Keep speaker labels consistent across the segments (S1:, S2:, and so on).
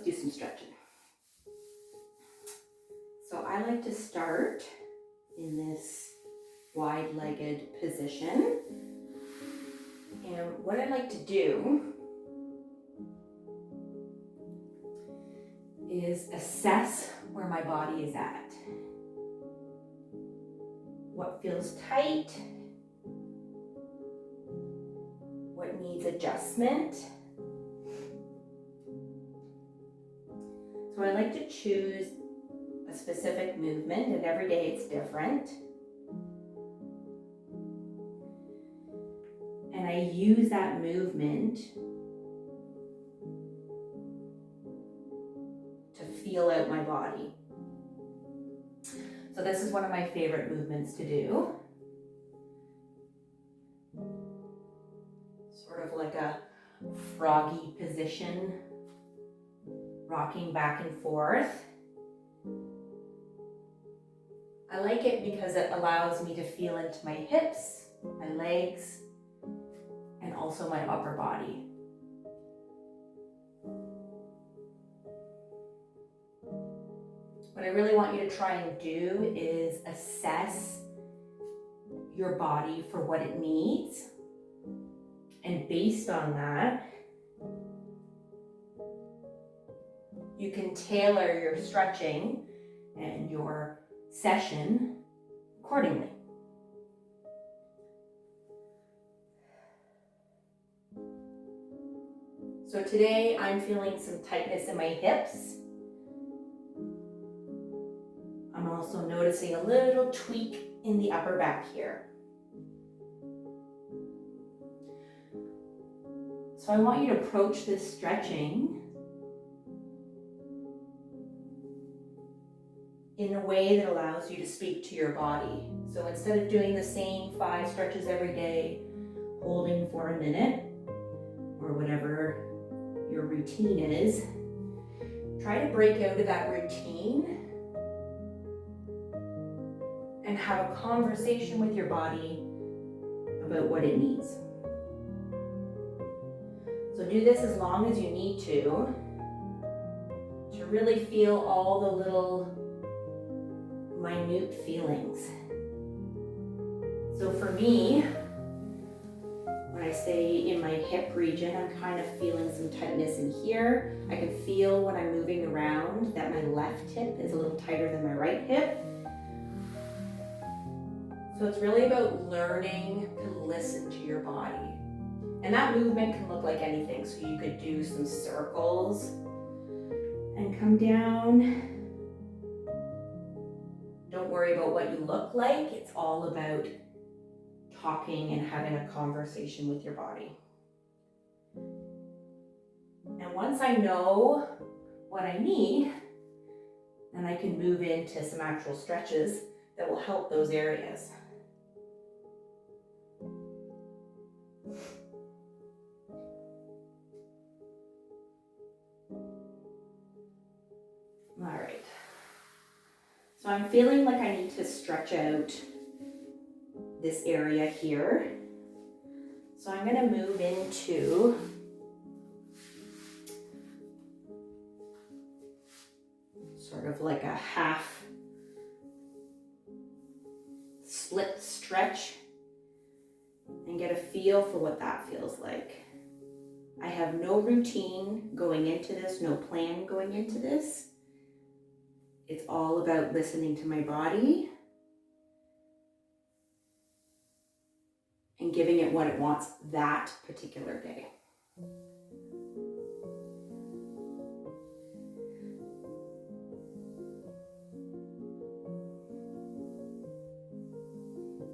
S1: do some stretching. So I like to start in this wide-legged position. And what I like to do is assess where my body is at. What feels tight? What needs adjustment? So I like to choose a specific movement, and every day it's different. And I use that movement to feel out my body. So this is one of my favorite movements to do. Sort of like a froggy position, rocking back and forth. I like it because it allows me to feel into my hips, my legs, and also my upper body. What I really want you to try and do is assess your body for what it needs. And based on that, you can tailor your stretching and your session accordingly. So today I'm feeling some tightness in my hips. I'm also noticing a little tweak in the upper back here. So I want you to approach this stretching in a way that allows you to speak to your body. So instead of doing the same 5 stretches every day, holding for a minute, or whatever your routine is, try to break out of that routine and have a conversation with your body about what it needs. So do this as long as you need to really feel all the little minute feelings. So for me, when I stay in my hip region, I'm kind of feeling some tightness in here. I can feel when I'm moving around that my left hip is a little tighter than my right hip. So it's really about learning to listen to your body. And that movement can look like anything. So you could do some circles and come down. Don't worry about what you look like. It's all about talking and having a conversation with your body. And once I know what I need, then I can move into some actual stretches that will help those areas. All right. So I'm feeling like I need to stretch out this area here. So I'm going to move into sort of like a half split stretch and get a feel for what that feels like. I have no routine going into this, no plan going into this. It's all about listening to my body and giving it what it wants that particular day.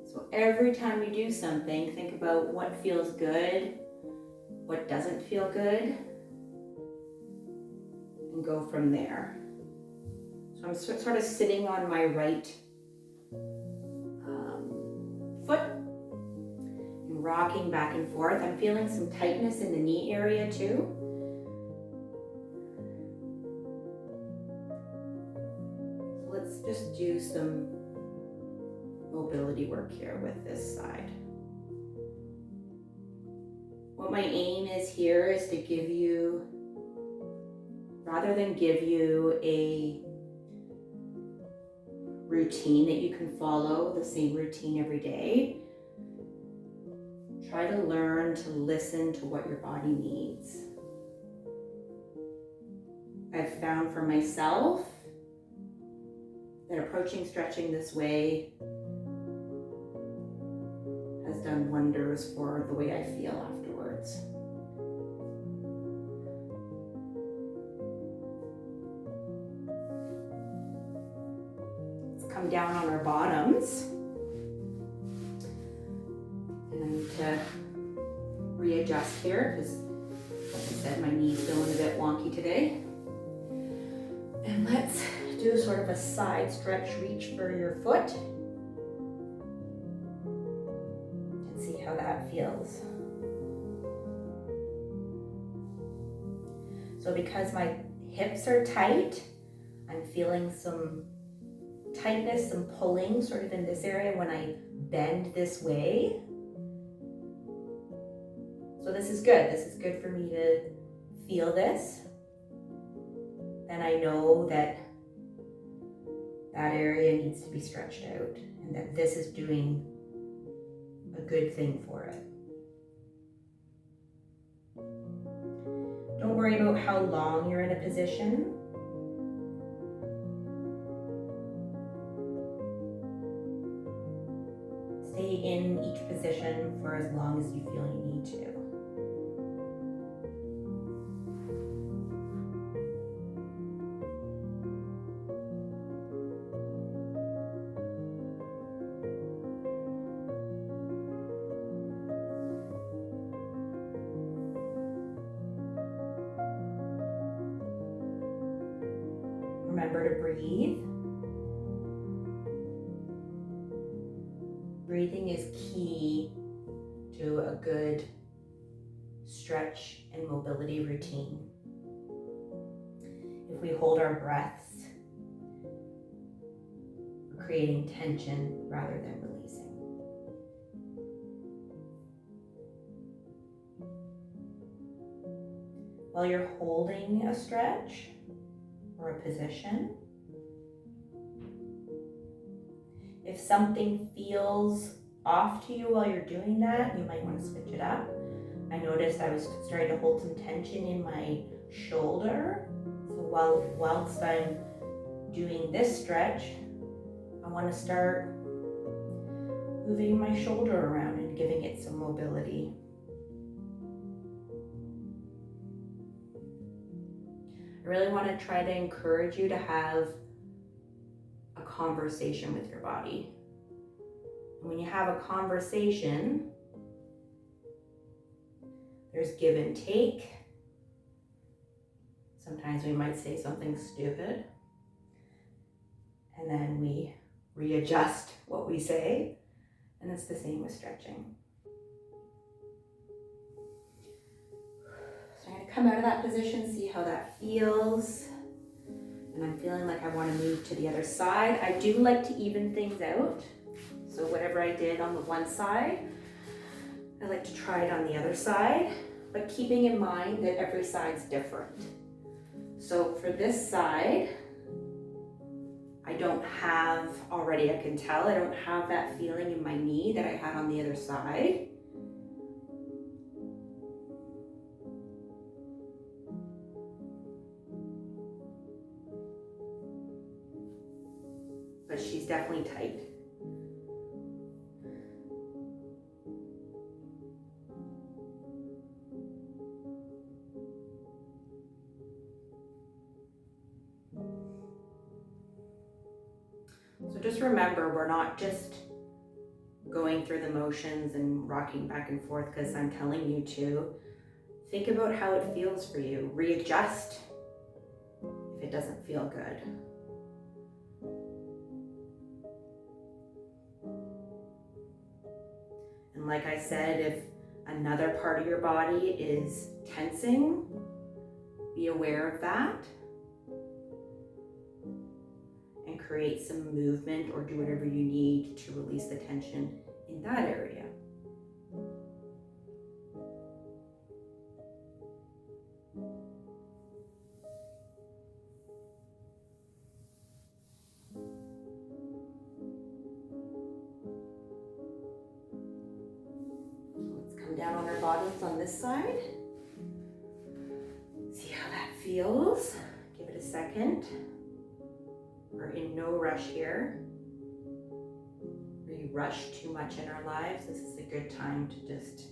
S1: So every time you do something, think about what feels good, what doesn't feel good, and go from there. So I'm sort of sitting on my right foot and rocking back and forth. I'm feeling some tightness in the knee area too. So let's just do some mobility work here with this side. What my aim is here is to give you rather than give you a routine that you can follow, the same routine every day, try to learn to listen to what your body needs. I've found for myself that approaching stretching this way has done wonders for the way I feel afterwards. Let's come down on our bottoms. And I need to readjust here because, like I said, my knee's feeling a bit wonky today. And let's do sort of a side stretch reach for your foot and see how that feels. So because my hips are tight, I'm feeling some tightness, some pulling sort of in this area when I bend this way. So this is good. This is good for me to feel this. And I know that that area needs to be stretched out and that this is doing a good thing for it. Don't worry about how long you're in a position. Stay in each position for as long as you feel you need to. Remember to breathe. Breathing is key to a good stretch and mobility routine. If we hold our breaths, we're creating tension rather than releasing. While you're holding a stretch or a position, if something feels off to you while you're doing that, you might want to switch it up. I noticed I was starting to hold some tension in my shoulder. So whilst I'm doing this stretch, I want to start moving my shoulder around and giving it some mobility. I really want to try to encourage you to have a conversation with your body. And when you have a conversation, there's give and take. Sometimes we might say something stupid, and then we readjust what we say, and it's the same with stretching. So I'm going to come out of that position, see how that feels. And I'm feeling like I want to move to the other side. I do like to even things out. So whatever I did on the one side, I like to try it on the other side, but keeping in mind that every side's different. So for this side, I don't have already, I can tell, I don't have that feeling in my knee that I had on the other side. But she's definitely tight. So just remember, we're not just going through the motions and rocking back and forth because I'm telling you to. Think about how it feels for you. Readjust if it doesn't feel good. And like I said, if another part of your body is tensing, be aware of that and create some movement or do whatever you need to release the tension in that area. bottoms on this side. See how that feels. Give it a second. We're in no rush here. We rush too much in our lives. This is a good time to just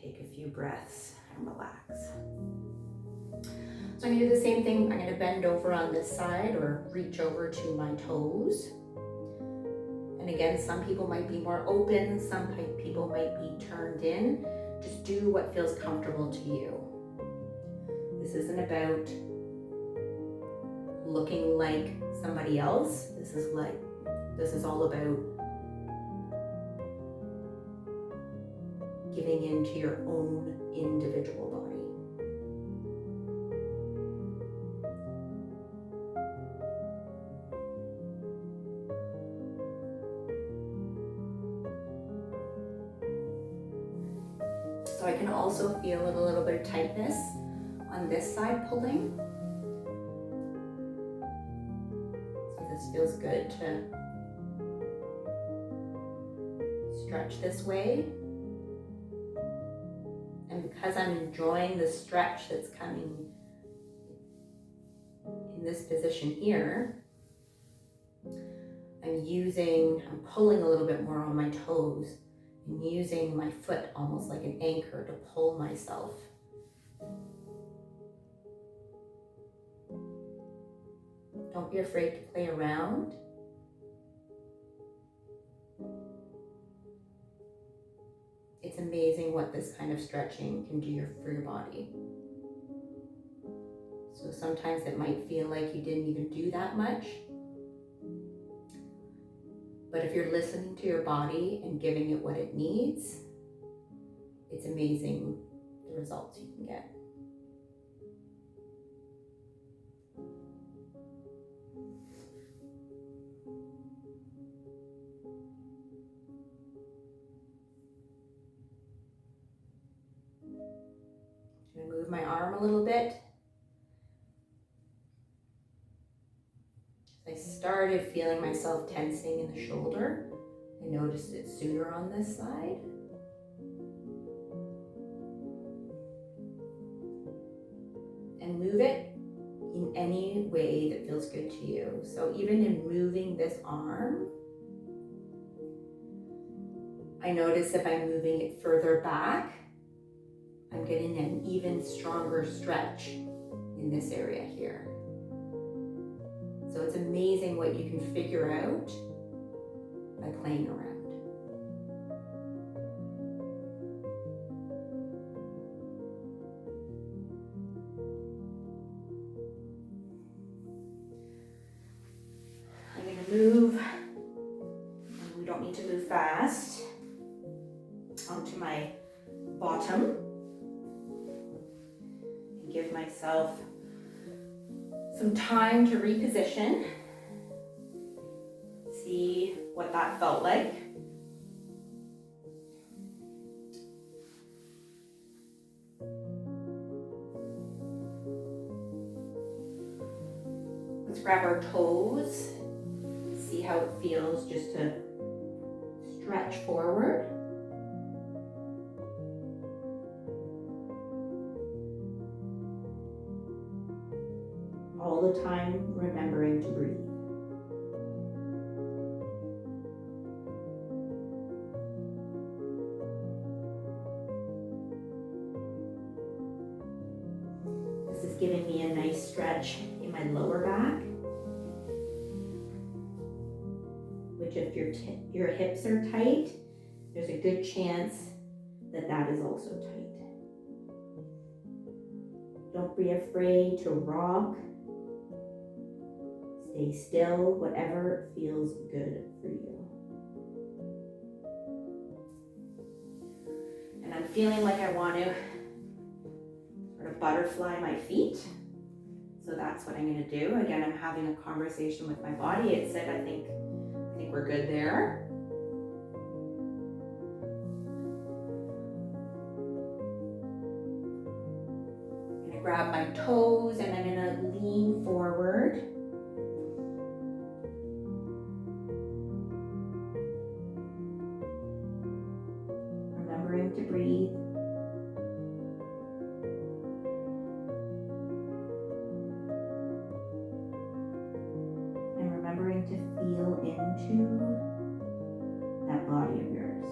S1: take a few breaths and relax. So I'm gonna do the same thing. I'm gonna bend over on this side or reach over to my toes. And again, some people might be more open, some people might be turned in. Just do what feels comfortable to you. This isn't about looking like somebody else. This is all about giving into your own individual body. So I can also feel a little bit of tightness on this side pulling. So this feels good to stretch this way. And because I'm enjoying the stretch that's coming in this position here, I'm pulling a little bit more on my toes and using my foot almost like an anchor to pull myself. Don't be afraid to play around. It's amazing what this kind of stretching can do for your body. So sometimes it might feel like you didn't even do that much. But if you're listening to your body and giving it what it needs, it's amazing the results you can get. I'm going to move my arm a little bit. I started feeling myself tensing in the shoulder. I noticed it sooner on this side. And move it in any way that feels good to you. So even in moving this arm, I notice if I'm moving it further back, I'm getting an even stronger stretch in this area here. So it's amazing what you can figure out by playing around. I'm going to move, we don't need to move fast, onto my bottom. And give myself some time to reposition, see what that felt like. Let's grab our toes, see how it feels just to stretch forward. All the time remembering to breathe. This is giving me a nice stretch in my lower back, which if your hips are tight, there's a good chance that that is also tight. Don't be afraid to rock. Stay still, whatever feels good for you. And I'm feeling like I want to sort of butterfly my feet. So that's what I'm going to do. Again, I'm having a conversation with my body. It said, I think we're good there. I'm going to grab my toes and I'm going to lean forward. Remembering to breathe. starting to feel into that body of yours.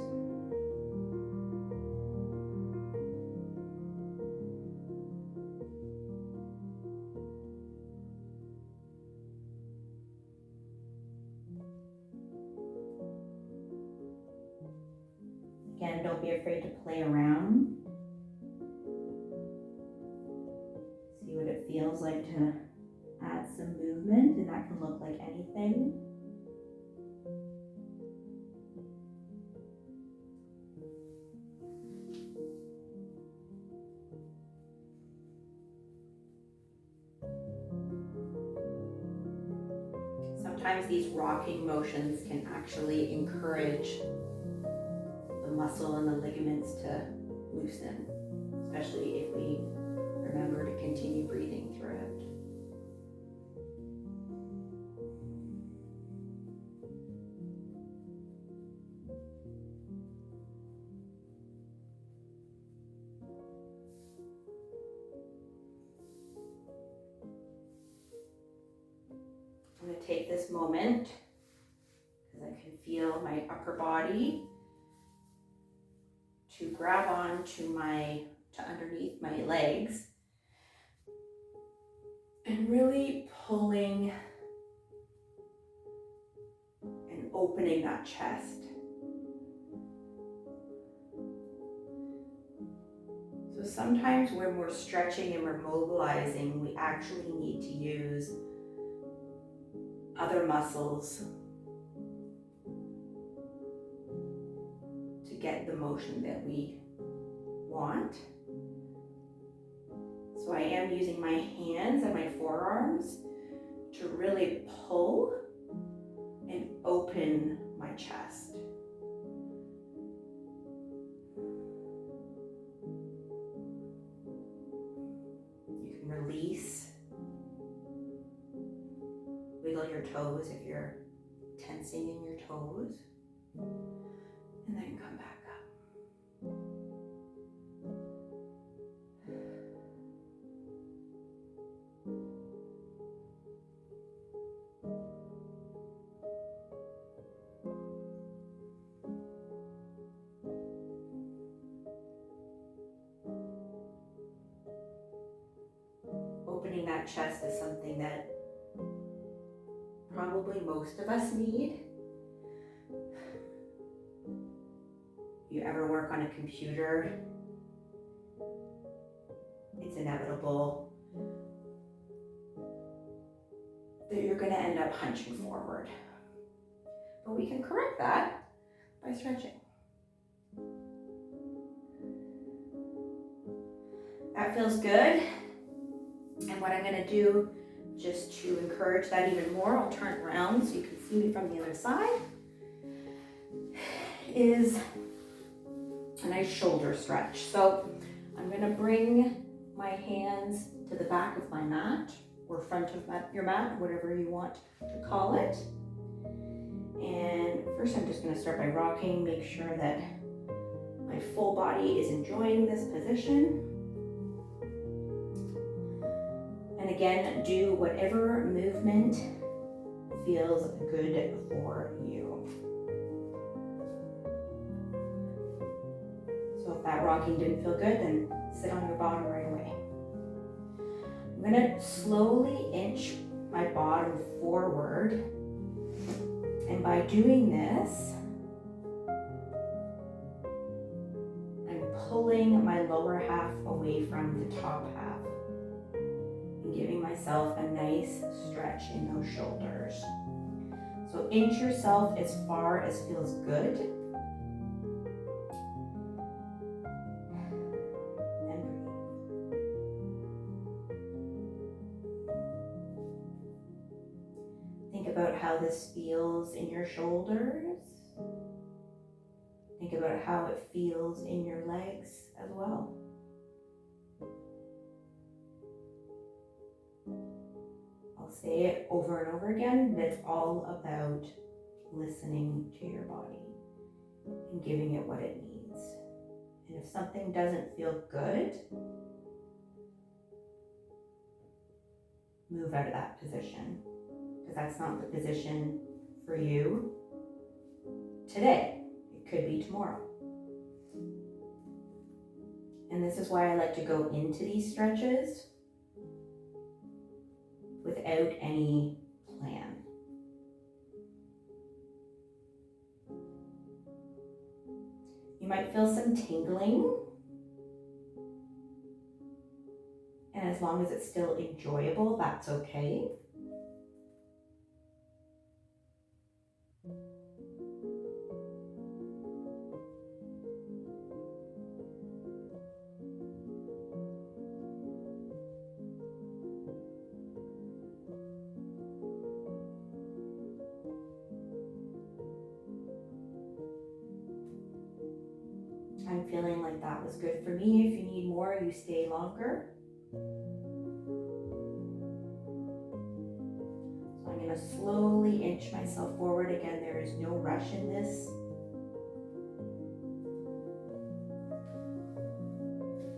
S1: Again, don't be afraid to play around. See what it feels like to add some movement, and that can look like anything. Sometimes these rocking motions can actually encourage the muscle and the ligaments to loosen, especially if we remember to continue breathing through it. I'm going to take this moment because I can feel my upper body to grab on to underneath my legs and really pulling and opening that chest. So sometimes when we're stretching and we're mobilizing, we actually need to use other muscles to get the motion that we want. So I am using my hands and my forearms to really pull and open my chest. You can release. Wiggle your toes if you're tensing in your toes, and then come back up. Opening that chest is something that probably most of us need. You ever work on a computer, it's inevitable that you're going to end up hunching forward. But we can correct that by stretching. That feels good. And what I'm going to do, just to encourage that even more, I'll turn around so you can see me from the other side, is a nice shoulder stretch. So I'm going to bring my hands to the back of my mat, or front of your mat, whatever you want to call it. And first I'm just going to start by rocking, make sure that my full body is enjoying this position. And again, do whatever movement feels good for you. So if that rocking didn't feel good, then sit on your bottom right away. I'm going to slowly inch my bottom forward. And by doing this, I'm pulling my lower half away from the top half, giving myself a nice stretch in those shoulders. So inch yourself as far as feels good. And breathe. Think about how this feels in your shoulders. Think about how it feels in your legs as well. Say it over and over again, but it's all about listening to your body and giving it what it needs. And if something doesn't feel good, move out of that position. because that's not the position for you today. It could be tomorrow. And this is why I like to go into these stretches without any plan. You might feel some tingling, and as long as it's still enjoyable, that's okay. I'm feeling like that was good for me. If you need more, you stay longer. So I'm going to slowly inch myself forward. Again, there is no rush in this.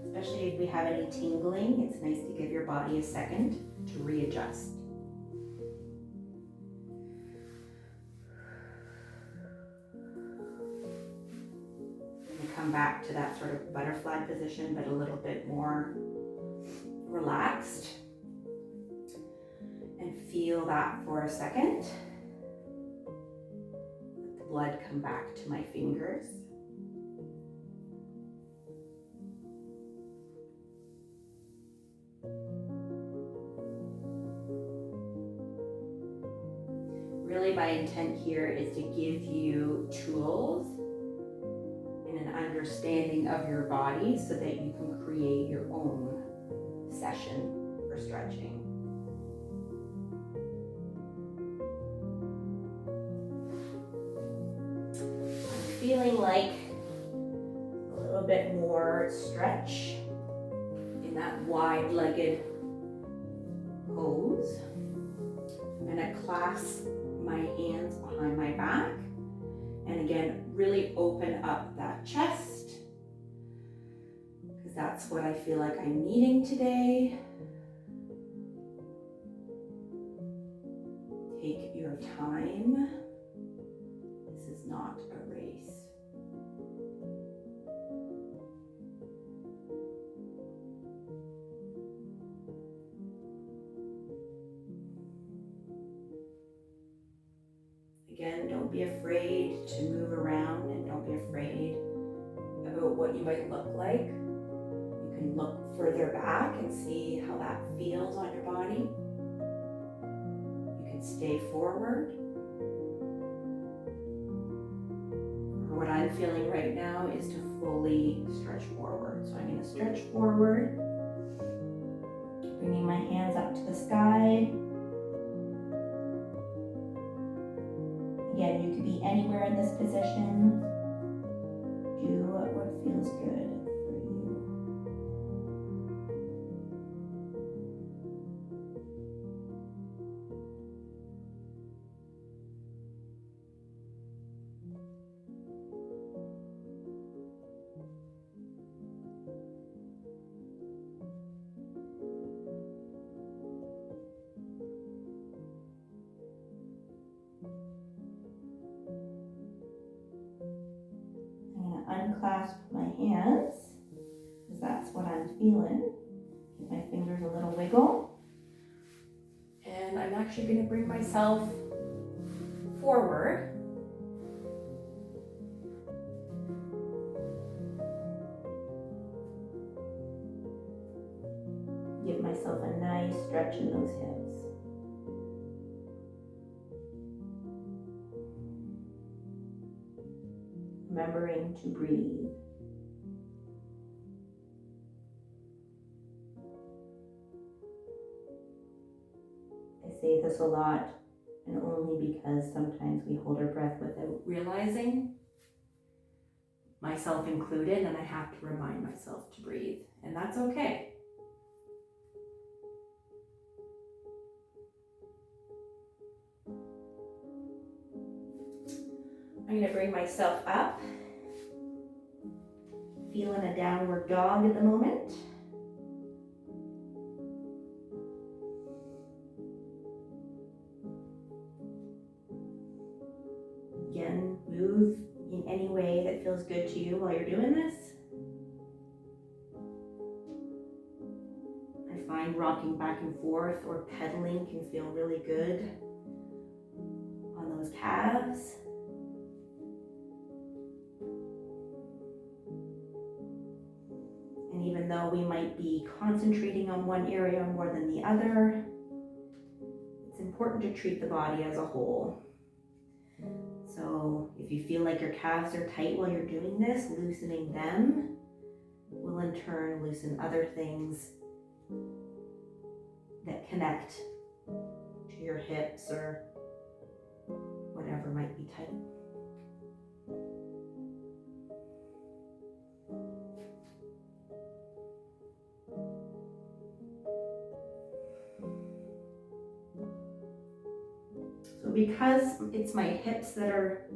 S1: Especially if we have any tingling, it's nice to give your body a second to readjust. Come back to that sort of butterfly position, but a little bit more relaxed. And feel that for a second. Let the blood come back to my fingers. Really, my intent here is to give you tools and an understanding of your body so that you can create your own session for stretching. I'm feeling like a little bit more stretch in that wide-legged pose. I'm going to clasp my hands behind my back. And again, really open up that chest, because that's what I feel like I'm needing today. Take your time. This is not a race. Again, don't be afraid to move around, and don't be afraid about what you might look like. You can look further back and see how that feels on your body. You can stay forward. Or what I'm feeling right now is to fully stretch forward. So I'm going to stretch forward, bringing my hands up to the sky. Again, you could be anywhere in this position. Do what feels good for you. Unclasp my hands, because that's what I'm feeling. Give my fingers a little wiggle. And I'm actually going to bring myself forward. Give myself a nice stretch in those hips. Remembering to breathe. I say this a lot, and only because sometimes we hold our breath without realizing, myself included, and I have to remind myself to breathe, and that's okay. I'm going to bring myself up, feeling a downward dog at the moment. feels good to you while you're doing this. I find rocking back and forth or pedaling can feel really good on those calves. And even though we might be concentrating on one area more than the other, it's important to treat the body as a whole. So if you feel like your calves are tight while you're doing this, loosening them will in turn loosen other things that connect to your hips or whatever might be tight. So because it's my hips that are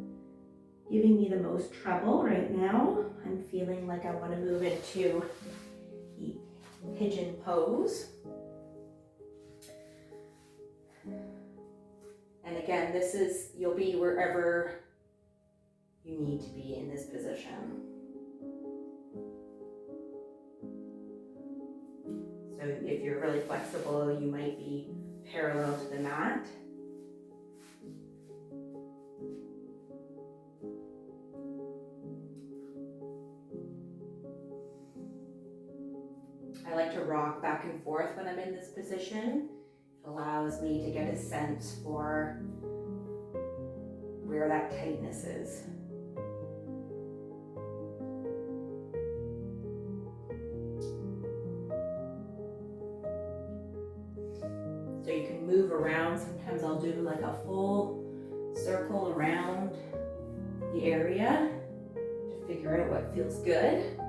S1: giving me the most trouble right now, I'm feeling like I want to move into the pigeon pose. And again, this is, you'll be wherever you need to be in this position. So if you're really flexible, you might be parallel to the mat. I like to rock back and forth when I'm in this position. It allows me to get a sense for where that tightness is. So you can move around. Sometimes I'll do like a full circle around the area to figure out what feels good.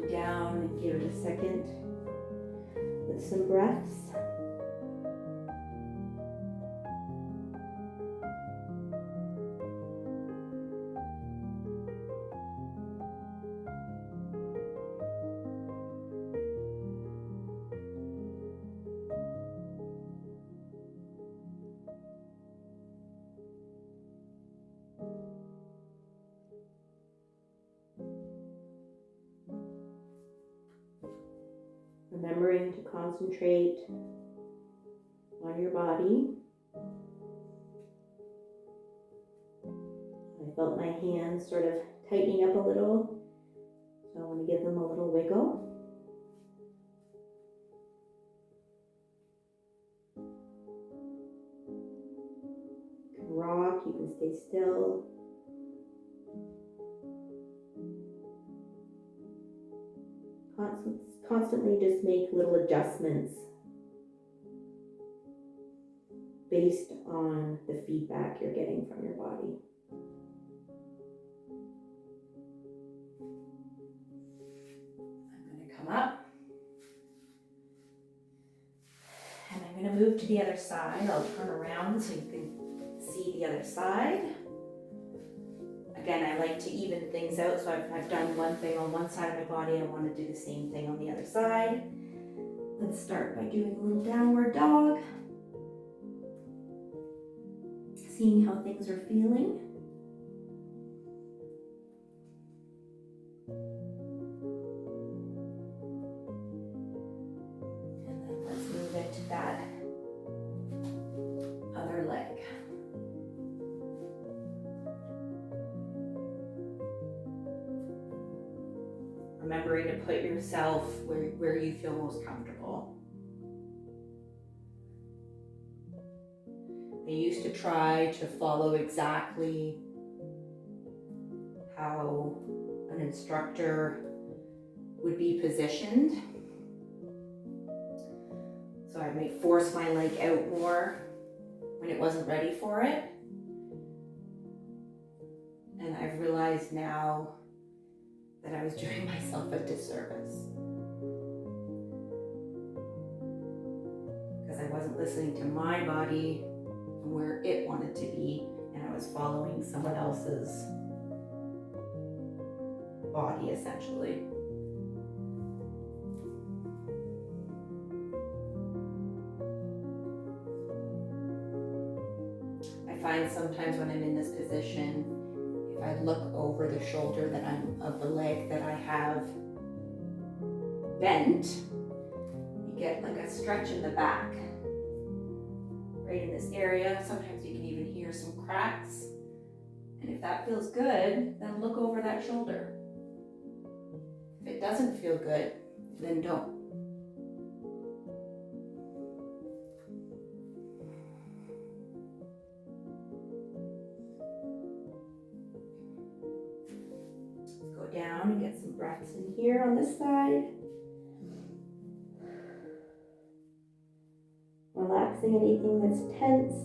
S1: Down and give it a second with some breaths. Remembering to concentrate on your body. I felt my hands sort of tightening up a little, so I want to give them a little wiggle. You can rock, you can stay still. Constantly just make little adjustments based on the feedback you're getting from your body. I'm going to come up and I'm going to move to the other side. I'll turn around so you can see the other side. Again, I like to even things out, so I've done one thing on one side of my body, I want to do the same thing on the other side. Let's start by doing a little downward dog. Seeing how things are feeling. And then let's move into that other leg. Remembering to put yourself where you feel most comfortable. I used to try to follow exactly how an instructor would be positioned. So I might force my leg out more when it wasn't ready for it. And I've realized now that I was doing myself a disservice because I wasn't listening to my body and where it wanted to be, and I was following someone else's body essentially. I find sometimes when I'm in this position, if I look over the shoulder of the leg that I have bent, you get like a stretch in the back, right in this area. Sometimes you can even hear some cracks. And if that feels good, then look over that shoulder. If it doesn't feel good, then don't. Let's go down and get some breaths in here on this side. Relaxing anything that's tense.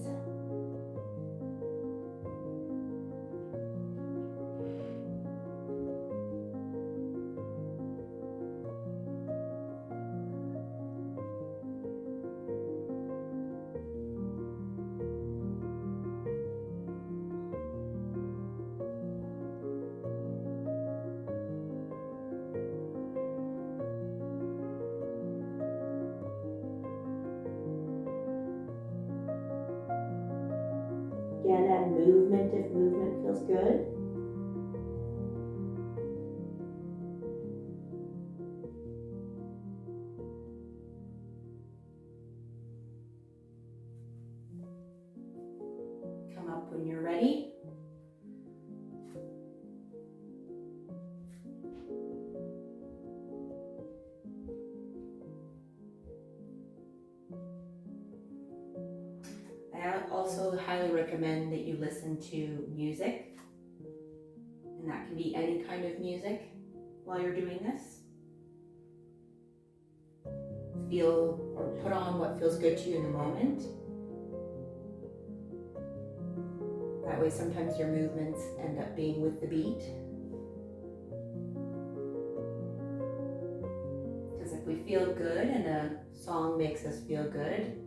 S1: Again, add movement if movement feels good. Come up when you're ready. I also highly recommend that you listen to music, and that can be any kind of music while you're doing this. Feel or put on what feels good to you in the moment. That way sometimes your movements end up being with the beat. Because if we feel good and a song makes us feel good,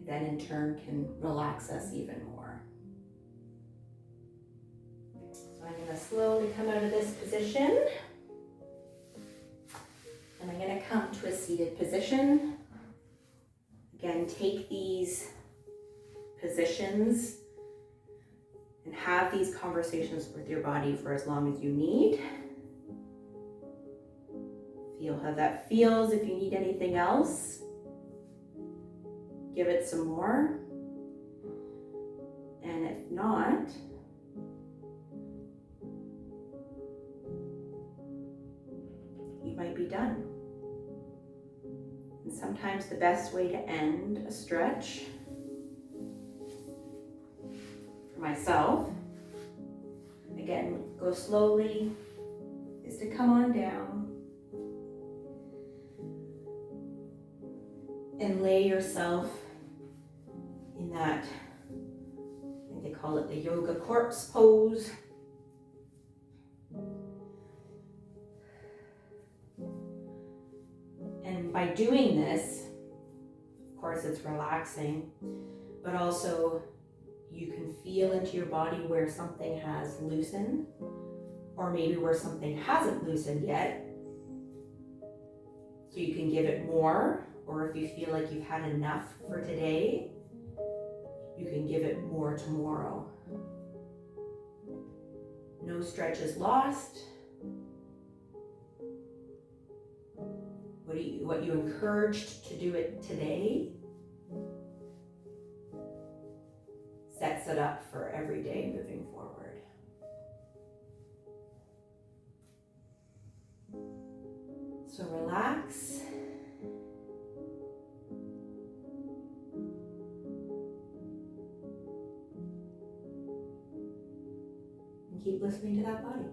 S1: then in turn can relax us even more. So I'm going to slowly come out of this position, and I'm going to come to a seated position. Again, take these positions and have these conversations with your body for as long as you need. Feel how that feels. If you need anything else, give it some more, and if not, you might be done. And sometimes the best way to end a stretch, for myself, again, go slowly, is to come on down and lay yourself in that, I think they call it the yoga corpse pose. And by doing this, of course it's relaxing, but also you can feel into your body where something has loosened, or maybe where something hasn't loosened yet. So you can give it more, or if you feel like you've had enough for today, you can give it more tomorrow. No stretch is lost. What you encouraged to do it today sets it up for every day moving forward. So relax. And keep listening to that body.